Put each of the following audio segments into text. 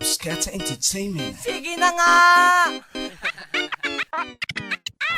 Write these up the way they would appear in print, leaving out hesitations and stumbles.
Scatter Entertainment. Sige na nga!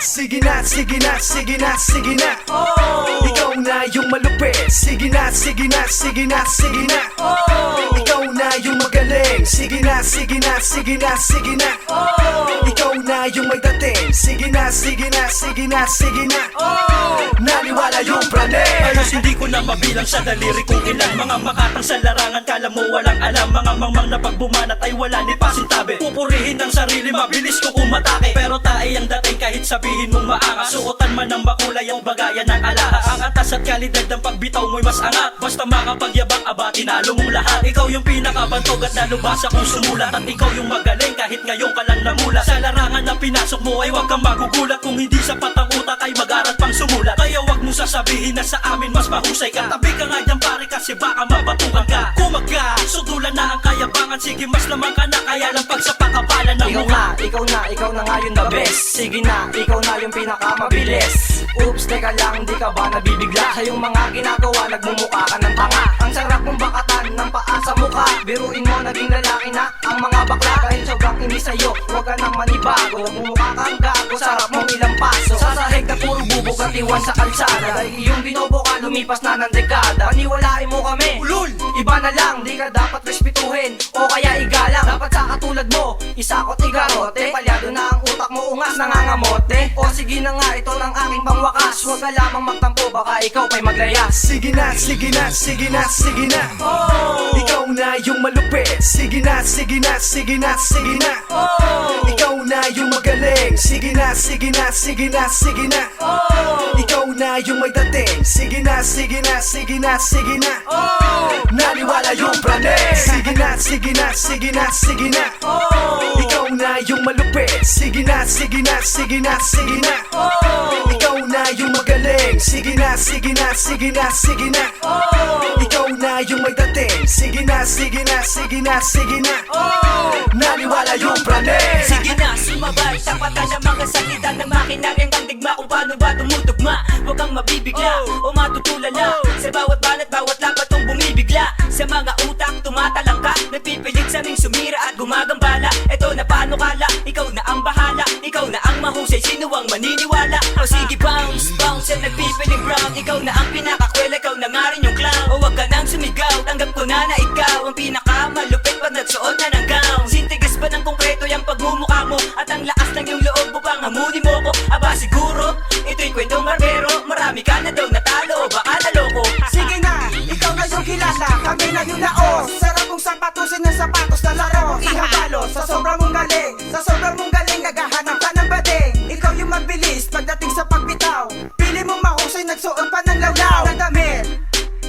Sige na, sige na, sige na, sige na. Oh! Ikaw na yung malupit. Sige na, sige na, sige na, sige na. Oh! Ikaw na yung magaling. Sige na, sige na, sige na, sige na. Oh! Ikaw na yung may dating. Sige na, sige na, sige na, sige na. Oh! Naniwala yung praning. Halos hindi ko na mabilang sa daliri kung ilan mga makatang sa larangan. Kala mo walang alam, mga mangmang na pagbumanat ay wala ni pasintabi. Pupurihin ng sarili, mabilis ko kumatake. Pero tae ang dating kahit sabihin mong maangas. Suotan man ng makulay ang bagayan ng alahas. Ang atas at kalidad ng pagbitaw mo'y mas angat. Basta makapagyabang aba, tinalo mong lahat. Ikaw yung pinakabantog at nalubasa kung sumulat. At ikaw yung magaling kahit ngayon ka lang namula. Sa larangan na pinasok mo ay huwag kang magugulat. Kung hindi sapat ang utak ay mag-aral pang sumulat. Kaya huwag mo sasabihin na sa amin mas mahusay ka. Tabi ka nga dyan pare kasi baka mabatukan ka. Kumag ka, sudulan na ang kayabangan. Sige mas naman ka na, kaya lang pag sa pakapalan ng mukha. Ikaw na nga yung the best. Sige na, ikaw na yung pinakamabilis. Oops, teka lang, di ka ba nabibigla? Sa yung mga ginagawa, nagmumukha ka ng tanga. Ang sarap mong bakatan ng paa sa mukha. Biruin mo, naging lalaki na ang mga bakla. Dahil sobrang inis sa'yo, huwag ka nang manibago. Nagmumukha kang gago, sarap mong ilang paso. Sa sahig na puro bubog at iwan sa kalsada. Dahil iyong binobo ka, lumipas na ng dekada. Paniwalain mo kami, ulul! Iba na lang, di ka dapat respetuhin o kaya igalang. Dapat sa katulad mo, isakot igarote. Palyado na ang utak mo, ungas nangangamote. O sige na nga, ito lang aking pangwakas. Huwag ka lamang magtampo, baka ikaw pa'y maglayas. Sige na, sige na, sige na, sige na. Oh! Ikaw na yung malupit. Sige na, sige na, sige na, sige na. Oh! Ikaw na yung magaling. Sige na, sige na, sige na, sige na. Oh! Ikaw na yung may dating. Sige na, sige na, sige na, sige na. Oh! Naniwala yung praning. Sige na, sige na, sige na, sige na. Oh! Ikaw na yung malupit. Sige na, sige na, sige na, sige na. Oh! Ikaw na yung magaling. Sige na, sige na, sige na, sige na. Oh! Ikaw na yung may dating. Sige na, sige na, sige na, sige na. Oh! Naniwala yung praning. Sige na, sumabay, tapatan ng mga salita ng makinarang kandigma kung paano ba tumutugma. Huwag kang mabibigla o matutulala sa bawat banat, bawat lapat kong bumibigla. Sa mga utak, tumatalangka, nagpipilit sa aming sumira at gumagambala. Eto na paano kala, ikaw na ang bahala, ikaw na ang mahusay, sino ang maniniwala? O sige bounce, bounce at nagpipiling brown. Ikaw na ang pinakakwela, ikaw na nga rin yung clown. O wag ka nang sumigaw, tanggap ko na na ikaw ang pinakamalupit pag nagsuot na ng gown. Sintigas ba ng konkreto yung pagmumukha mo at ang lakas ng iyong loob upang hamunin mo ko? Aba siguro, ito'y kwentong barbero. Marami ka na daw natalo o baka naloko. Sige na, ikaw na yung kilala, kami na yung laos. Sarap mong sapatusin ng sapatos na laro. Ihabalo, sa sobrang mong galing, sa sobrang mong galing, naghahanap ka ng bading. Ikaw yung mabilis pagdating sa pagbitaw. Pili mong mahusay, nagsuot pa ng lawlaw na damit,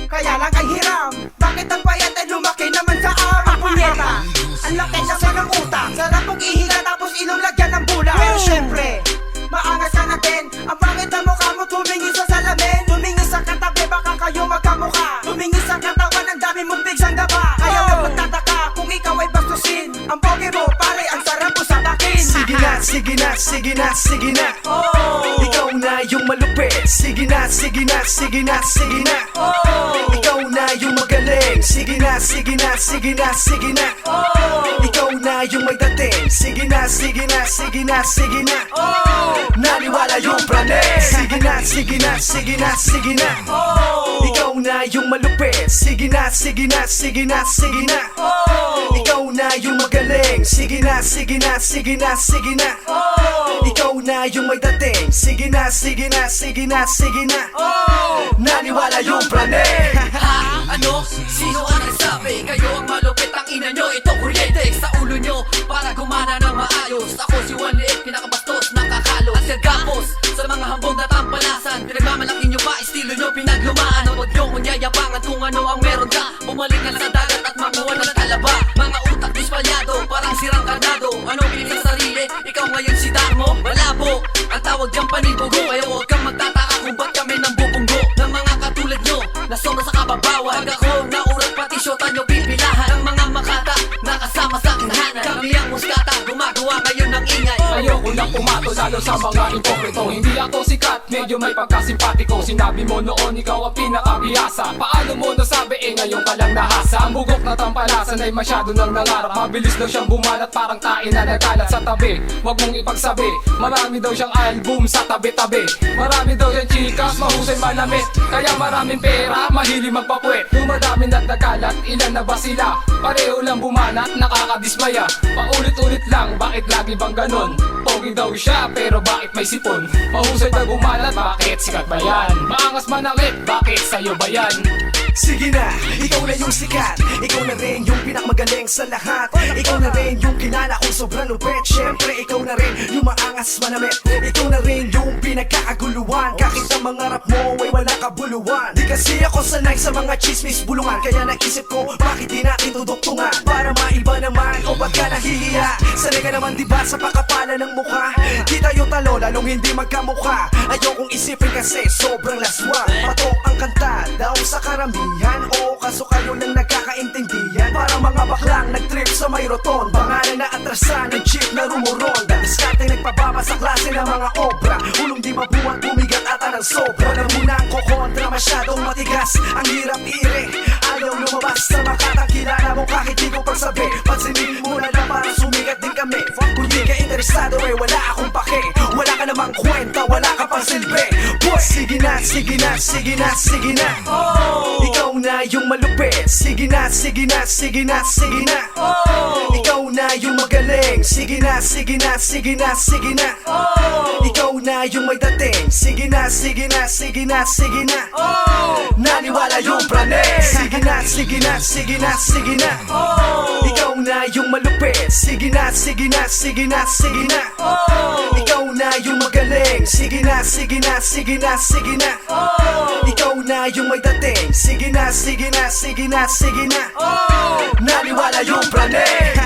kaya lang ay hiram. Bakit ang payat ay lumaki naman sa ang punyeta? Ang laki kasi ng utak, sarap mong ihiga tapos ilong lagyan ng bulang. Pero syempre, maangas ka na din. Ang pangit na mukha mo tumingin sa salamin. Tumingin sa katabi, baka kayo magkamukha. Tumingin sa katawan, ang dami mong bigsang daba. Kaya huwag magtataka kung ikaw ay bastusin. Ang pogi mo, pare, ang sarap mo sa takin. Sige na, sige na, sige na, sige na. Oh! Ikaw na yung malupit. Sige na, sige na, sige na, sige na. Oh! Ikaw na yung magaling. Sige na, sige na, sige na, sige na. Oh! Ikaw na yung may dating. Sige na, sige na, sige na, sige na. Oh! Naniwala yung praning. Sige na, sige na, sige na, sige na. Oh! Ikaw na yung malupit. Sige na, sige na, sige na, sige na. Oh! Ikaw na yung magaling. Sige na, sige na, sige na, sige na. Oh! Ikaw na yung may dating. Sige na, sige na, sige na, sige na. Oh! Naniwala yung praning. Ha? Ano? Sino ang nagsabi? Kayo ang malupit, ang ina nyo. Ito kuryente sa ulo nyo para gumana ng maayos. Ako si Juan Liit, pinakabastos, nakakalos. At gapos sa mga hambog na tampalasan. Pinagmamalaki nyo pa, estilo nyo pinaglumaan. Huwag nyo kung yayabangan kung ano ang meron ka. Bumalik na sa dagat at makuha ng talaba. Mga utak dispalyado, parang sirang karnado. Ano piling sa sarili? Ikaw ngayon si Darmo? Malabo, ang tawag dyan panibugo. Kaya huwag kang magtataka kung ba't kami nang bubunggo ng mga katulad nyo na sobra sa kababawan. Pag ako naurat pati syota nyo pipilahan ng mga makata nakasama sa kinhanan. Kami ang muskata, gumagawa ngayon ng ingay. Ayoko na pumato lalo sa mga ipokrito. Hindi ako sikat, medyo may pagkasimpatiko. Sinabi mo noon ikaw ang pinakabihasa. Paano mo nasabi ngayon ka lang nahasa? Ang bugok na tampalasan ay masyado nang nangarap. Mabilis daw siyang bumalat parang tain na nagalat sa tabi. Huwag mong ipagsabi, marami daw siyang album sa tabi-tabi. Marami daw siyang chikas, mahusay manamit. Kaya maraming pera, mahilig magpapuwet. Dumadami na't nagalat, ilan na ba sila? Pareho lang bumanat, nakakadismaya. Paulit-ulit lang, bakit lagi bang ganon? Pogi daw siya, pero bakit may sipon? Mahusay daw bumalat, bakit sikat ba yan? Maangas manakit, bakit sa'yo ba yan? Sige na, ikaw na yung sikat. Ikaw na rin yung pinakamagaling sa lahat. Ikaw na rin yung kilala kong sobrang lupit. Siyempre ikaw na rin yung maangas manamit. Ikaw na rin yung pinagkakaguluhan. Kahit ang mga rap mo ay wala kabuluhan. Di kasi ako sanay sa mga chismis bulungan. Kaya naisip ko, bakit di natin tuduktungan? Para maiba naman, o ba't ka nahihiya? Sanay ka naman diba sa pakapala ng mukha? Di tayo talo, lalong hindi magkamukha. Ayokong isipin kasi sobrang laswa. Patok ang kanta daw sa karamihan. O kaso kayo lang nagkakaintindihan. Para mga baklang nag-trip sa may roton. Pangalan na atrasan ng jeep na rumuron. Diskarte nagpababa sa klase ng mga obra. Ulong di mabuhat, bumigat ata ng sobra. Wala muna ang kukontra, masyadong matigas. Ang hirap ire, ayaw lumabas sa makatang kilala mo kahit di ko pagsabi. Pansinin mo na lang para sumigat din kami. Kung di ka interesado eh wala akong pake. Wala ka namang kwenta, wala ka pang silbi. Boy, sige na, sige na, sige na, sige na. Ikaw na yung malupit. Sige na, sige na, sige na, sige na. Ikaw na yung magaling. Sige na, sige na, sige na, sige na. Ikaw na yung may dating. Sige na, sige na, sige na, sige na. Naniwala yung pranes. Sige na, sige na, sige na, sige na. Ikaw na yung malupit. Sige na, sige na, sige na, sige na. Ikaw na yung magaling. Sige na, sige na, sige na, sige na. Ikaw na yung may dating. Sige na, sige na, sige na, sige na. Naniwala yung pranes.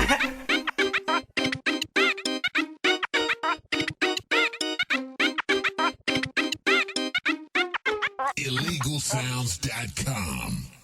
illegalsounds.com